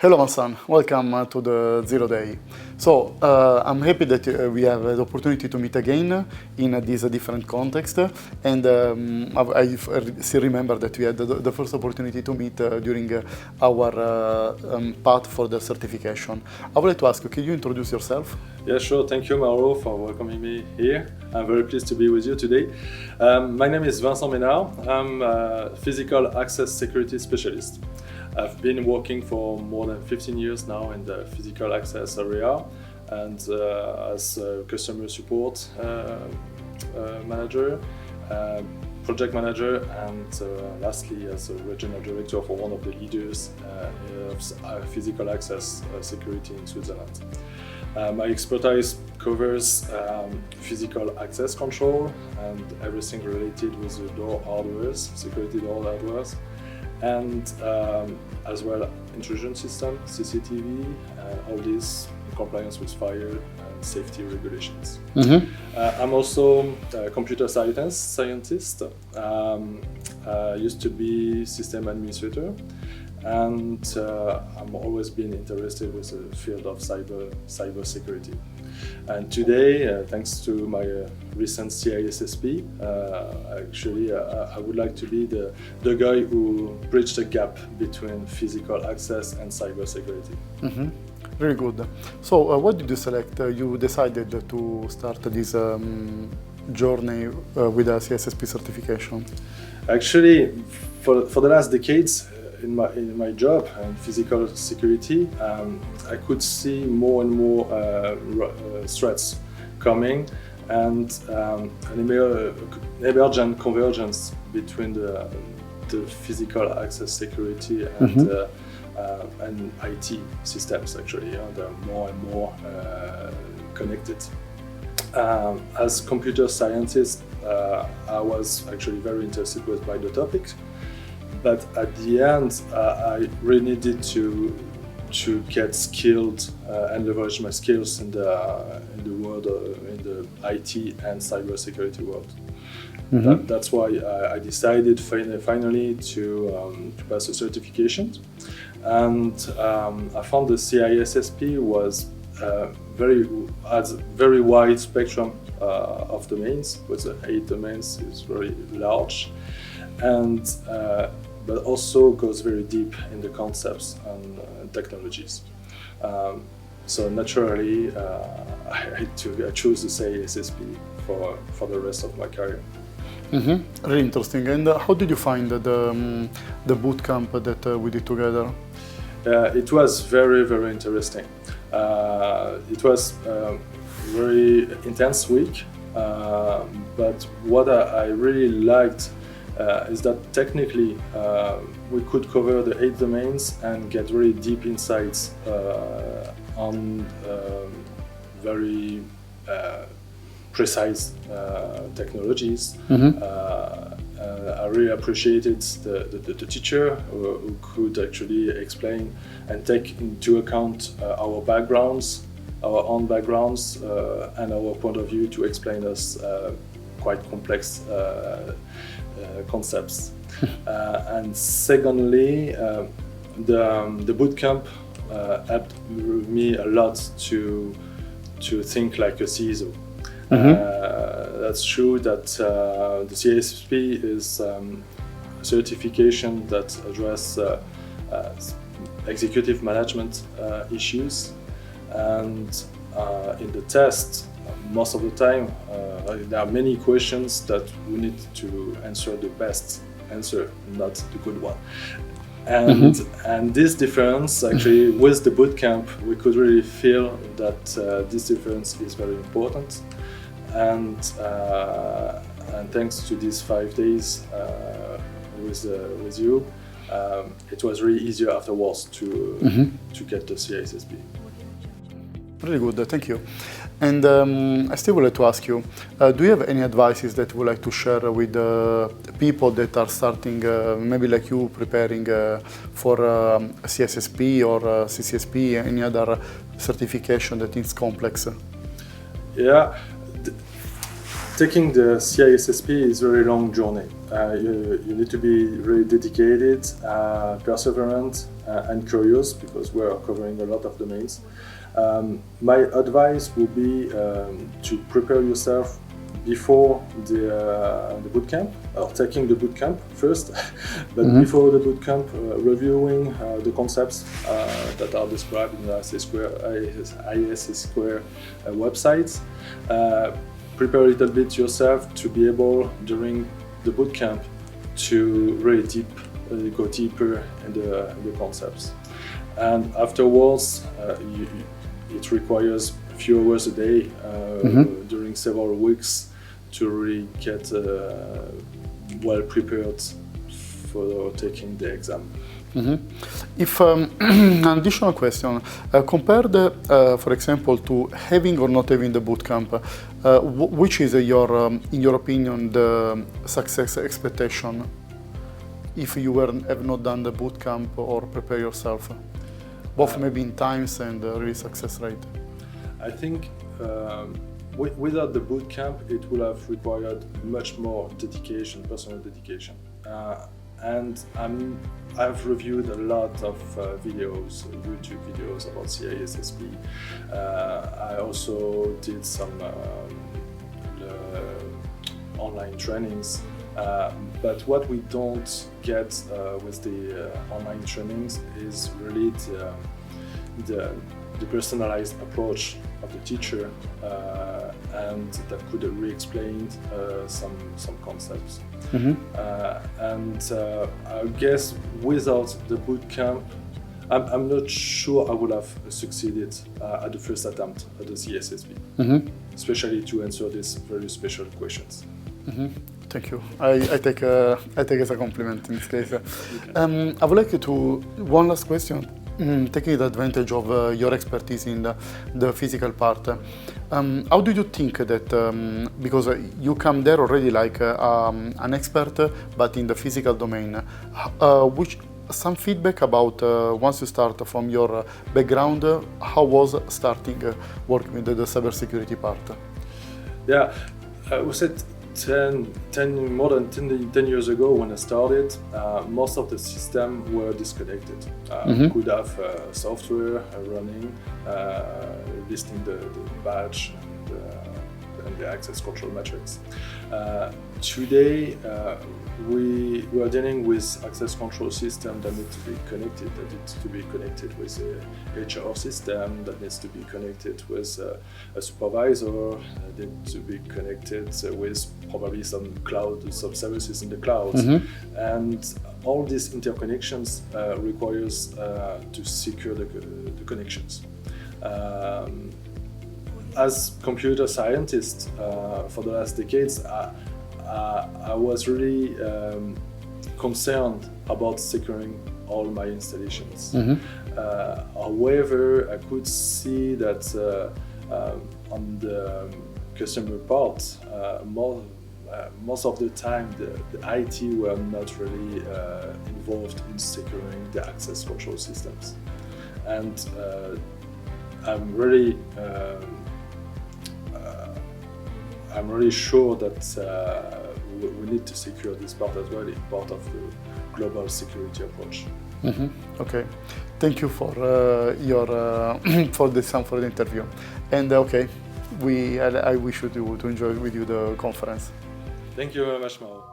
Hello, Vincent. Welcome to the Zero Day. So, I'm happy that we have the opportunity to meet again in this different context. And I still remember that we had the first opportunity to meet during our path for the certification. I would like to ask you, can you introduce yourself? Yeah, sure. Thank you, Mauro, for welcoming me here. I'm very pleased to be with you today. My name is Vincent Menard. I'm a physical access security specialist. I've been working for more than 15 years now in the physical access area and as a customer support manager, project manager, and lastly as a regional director for one of the leaders of physical access security in Switzerland. My expertise covers physical access control and everything related with the door hardwares, security door hardwares, and as well intrusion system, CCTV, all this in compliance with fire and safety regulations. Mm-hmm. I'm also a computer scientist. Used to be system administrator, and I've always been interested with the field of cybersecurity. And today, thanks to my recent CISSP, I would like to be the guy who bridged the gap between physical access and cybersecurity. Mm-hmm. Very good. So, what did you select? You decided to start this journey with a CISSP certification. Actually, for the last decades, in my job in physical security, I could see more and more threats coming and an emergent convergence between the physical access security and and IT systems. Actually, they're more and more connected. As computer scientist, I was actually very interested by the topic. But at the end, I really needed to get skilled and leverage my skills in the world, in the IT and cybersecurity world. Mm-hmm. That's why I decided finally to pass a certification, and I found the CISSP was has very wide spectrum of domains. With the 8 domains, is very large, and but also goes very deep in the concepts and technologies. So naturally, I chose to say CISSP for the rest of my career. Mm-hmm. Really interesting. And how did you find the boot camp that we did together? It was very, very interesting. It was a very intense week, but what I really liked is that technically we could cover the 8 domains and get really deep insights on very precise technologies. Mm-hmm. I really appreciated the teacher who could actually explain and take into account our backgrounds, our own backgrounds, and our point of view to explain us quite complex concepts. And secondly, the boot camp helped me a lot to think like a CISO. Mm-hmm. That's true that the CISSP is a certification that addresses executive management issues, and in the test, most of the time, there are many questions that we need to answer the best answer, not the good one. And and this difference, actually, with the bootcamp, we could really feel that this difference is very important. And thanks to these 5 days with you, it was really easier afterwards to get the CISSP. Really good, thank you. And I still would like to ask you, do you have any advices that you would like to share with people that are starting, maybe like you, preparing for CISSP or CCSP, any other certification that is complex? Yeah, Taking the CISSP is a very long journey. You need to be really dedicated, perseverant, and curious, because we are covering a lot of domains. My advice would be to prepare yourself before the boot camp, or taking the boot camp first, but before the boot camp, reviewing the concepts that are described in the ISS Square websites. Prepare a little bit yourself to be able, during the boot camp, to really go deeper in the concepts. And afterwards, it requires a few hours a day during several weeks to really get well prepared for taking the exam. If an additional question, compared, for example, to having or not having the bootcamp, which is in your opinion, the success expectation if you have not done the bootcamp or prepare yourself, both maybe in times and really success rate? I think without the bootcamp, it would have required much more dedication, personal dedication. And I've reviewed a lot of videos, YouTube videos about CISSP. I also did some online trainings. But what we don't get with the online trainings is really the personalized approach of the teacher, and that could re-explain some concepts. And I guess without the boot camp, I'm not sure I would have succeeded at the first attempt at the CISSP, especially to answer these very special questions. Thank you. I take as a compliment in this case. Okay. I would like to one last question. Taking advantage of your expertise in the physical part, how do you think that, because you come there already like an expert, but in the physical domain, some feedback about once you start from your background, how was starting working with the cybersecurity part? Yeah, we said more than 10 years ago when I started, most of the systems were disconnected. Could have software running, listing the badge and the access control matrix. Today, we are dealing with access control system that need to be connected, with a HR system, that needs to be connected with a supervisor, that needs to be connected with probably some services in the cloud. And all these interconnections requires to secure the connections. As computer scientist for the last decades, I was really concerned about securing all my installations. However, I could see that on the customer part, most of the time the IT were not really involved in securing the access control systems. And I'm really sure that we need to secure this part as well, in part of the global security approach. Okay, thank you for for the interview. And okay, I wish you to enjoy with you the conference. Thank you very much, Mauro.